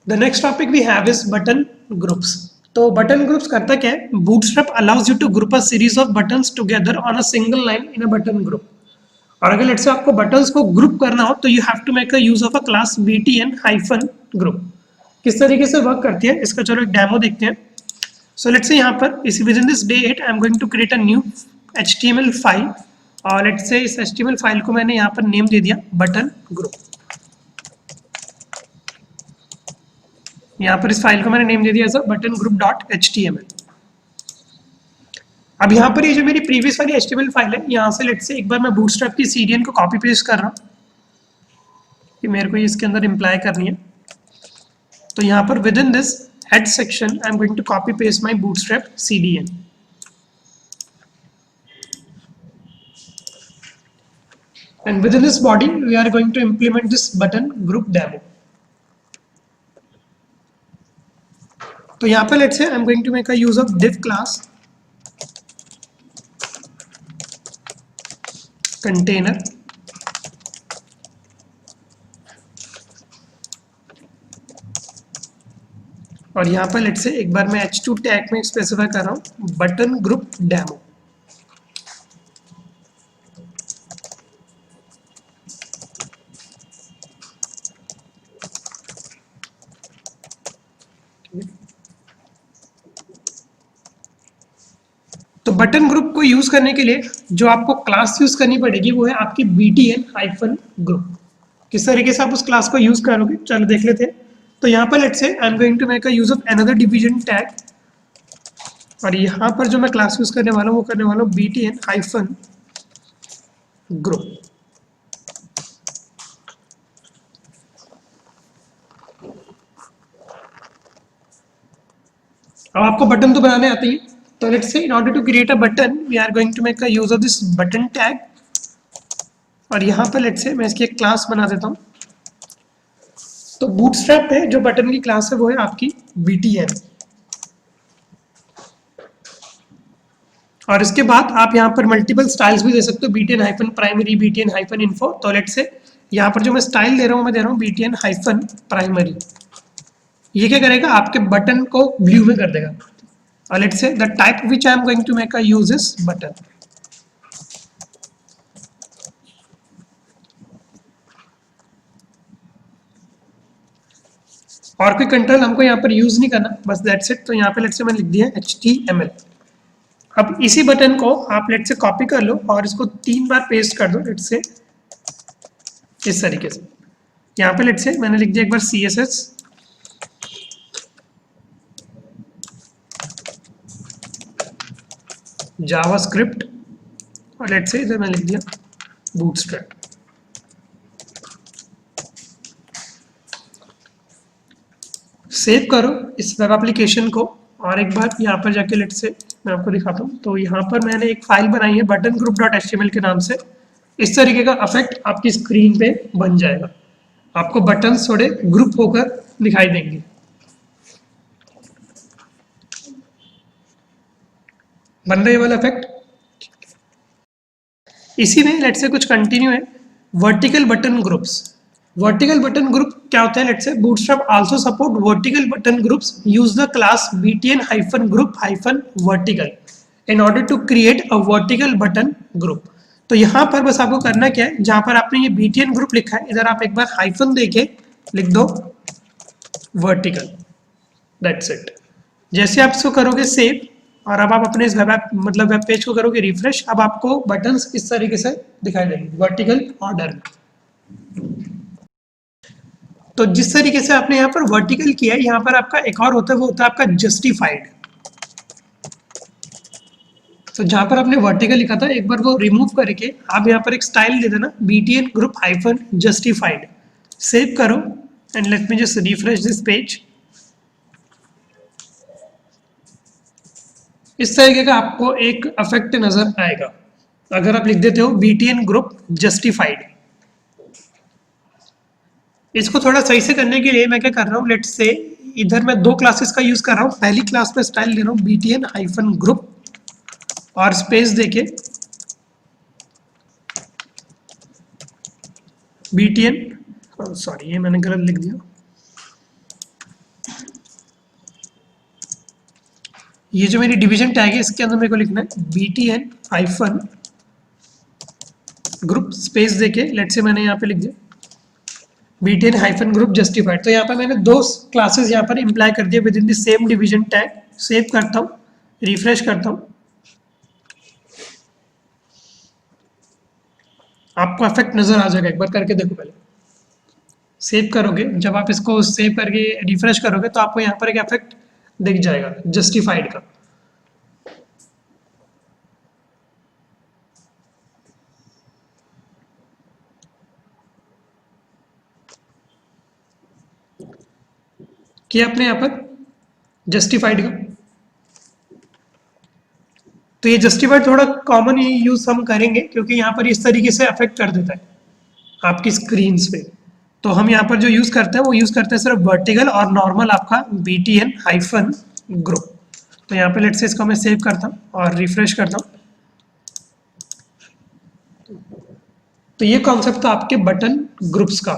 The next topic we have is button groups. तो button groups करता क्या है? Bootstrap allows you to group a series of buttons together on a single line in a button group. और अगर let's say आपको buttons को group करना हो तो you have to make a use of a class btn hyphen group. किस तरीके से वर्क करती है इसका चलो एक डेमो देखते हैं। सो लेट्स से यहाँ पर इस within this day 8 I am going to create a new HTML file. और लेट्स से इस HTML फाइल को मैंने यहाँ पर नेम दे दिया बटन ग्रुप। यहाँ पर इस फाइल को मैंने नेम दे दिया as button group dot HTML। अब यहाँ पर ये जो मेरी प्रीवियस वाली HTML फाइल है, यहाँ से लेट्स से एक बार मैं बूटस्ट्रैप की CDN को कॉपी पेस्ट कर रहा हूँ कि मेरे को इसके अंदर इम्प्लाई करनी है। तो यहाँ पर within this head section I am going to copy paste my bootstrap CDN। And within this body we are going to implement this button group demo। तो यहाँ पर let's say I am going to make a use of div class container और यहाँ पर let's से एक बार मैं h2 tag में स्पेसिफाई कर रहा हूँ बटन ग्रुप डेमो। तो बटन ग्रुप को यूज करने के लिए जो आपको क्लास यूज करनी पड़ेगी वो है आपकी btn हाइफन ग्रुप। किस तरीके से आप उस क्लास को यूज करोगे चलो देख लेते हैं। तो यहाँ पर let's say I am going to make a use of another division tag और यहाँ पर जो मैं क्लास यूज करने वाला हूँ वो करने वाला हूँ btn हाइफन ग्रुप। अब आपको बटन तो बनाने आते ही। तो let's say in order to create a button we are going to make a use of this button tag और यहाँ पर लेट्स से मैं इसकी एक क्लास बना देता हूँ। तो बूटस्ट्रैप पे जो बटन की क्लास है वो है आपकी btn। और इसके बाद आप यहाँ पर मल्टीपल स्टाइल्स भी दे सकते हो btn hyphen primary btn hyphen info. तो लेट्स से यहाँ पर जो मैं स्टाइल दे रहा हूँ मैं दे रहा हूँ btn हाइफन प्राइमरी। ये क्या करेगा आपके बटन को ब्लू में कर देगा। और let's say the type which I am going to make a is इज बटन। और कोई कंट्रोल हमको यहाँ पर यूज नहीं करना, बस दैट्स इट। तो यहाँ पे लेट्स से मैं लिख दिया HTML। अब इसी बटन को आप लेट्स से कॉपी कर लो और इसको 3 बार पेस्ट कर दो लेट्स से इस तरीके से। यहाँ पे लेट्स से मैंने लिख दिया एक बार CSS जावास्क्रिप्ट और लेट्स से इधर मैंने लिख दिया बूटस्ट्रैप। सेव करो इस वेब एप्लीकेशन को और एक बार यहाँ पर जाके लेट्स से मैं आपको दिखाता हूँ। तो यहाँ पर मैंने एक फाइल बनाई है बटन ग्रुप डॉट HTML के नाम से। इस तरीके का इफेक्ट आपकी स्क्रीन पे बन जाएगा, आपको बटन्स थोड़े ग्रुप होकर दिखाई देंगे। बन रहा है वाला इफेक्ट। इसी में लेट्स से कुछ कंटिन्यू है vertical button groups. Vertical button group क्या होता है? Let's say bootstrap also support vertical button groups. Use the class btn hyphen group hyphen vertical in order to create a vertical button group. तो यहाँ पर बस आपको करना क्या है, जहाँ पर आपने ये btn ग्रुप लिखा है इधर आप एक बार हाइफन देके लिख दो वर्टिकल। That's it. जैसे आप इसको करोगे सेव और अब आप अपने इस वेब पेज को करोगे रिफ्रेश, अब आपको बटन्स इस तरीके से दिखाई देंगे वर्टिकल ऑर्डर में। तो जिस तरीके से आपने यहाँ पर वर्टिकल किया है, यहाँ पर आपका एक और होता है वो होता है आपका जस्टिफाइड। तो जहाँ पर आपने वर्टिकल लिखा था एक बार वो रिमूव करके आप यहाँ पर एक स्टाइल दे देना btn group hyphen justified. Save करो and let me just refresh this page. इस तरीके का आपको एक इफेक्ट नजर आएगा अगर आप लिख देते हो btn ग्रुप जस्टिफाइड। इसको थोड़ा सही से करने के लिए मैं क्या कर रहा हूँ, लेट्स से इधर मैं 2 क्लासेस का यूज कर रहा हूँ। पहली क्लास में स्टाइल दे रहा हूँ btn हाइफन ग्रुप और स्पेस देके btn, सॉरी ये मैंने गलत लिख दिया, ये जो मेरी डिवीजन टैग है इसके अंदर मेरे को लिखना है btn हाइफन ग्रुप स्पेस देके लेट से मैंने यहाँ पे लिख दिया btn हाइफन ग्रुप जस्टिफाइड। तो यहाँ पे मैंने दो क्लासेस यहाँ पर इम्प्लाई कर दिए with in the same division tag. Save करता हूँ, रिफ्रेश करता हूँ, आपको इफेक्ट नजर आ जाएगा। एक बार करके देखो पहले। सेव करोगे, जब आप इसको सेव करके रिफ्रेश करोगे तो आपको यहाँ पर एक इफेक्ट दिख जाएगा जस्टिफाइड का। किया अपने यहाँ पर जस्टिफाइड का। तो ये जस्टिफाइड थोड़ा कॉमन ही यूज हम करेंगे क्योंकि यहाँ पर इस तरीके से अफेक्ट कर देता है आपकी स्क्रीन पे। तो हम यहाँ पर जो यूज करते हैं वो यूज करते हैं सिर्फ वर्टिकल और नॉर्मल आपका btn हाइफन ग्रुप। तो यहाँ पे लेट से इसको मैं सेव करता हूँ और रिफ्रेश करता हूँ। तो ये कॉन्सेप्ट था आपके बटन ग्रुप्स का।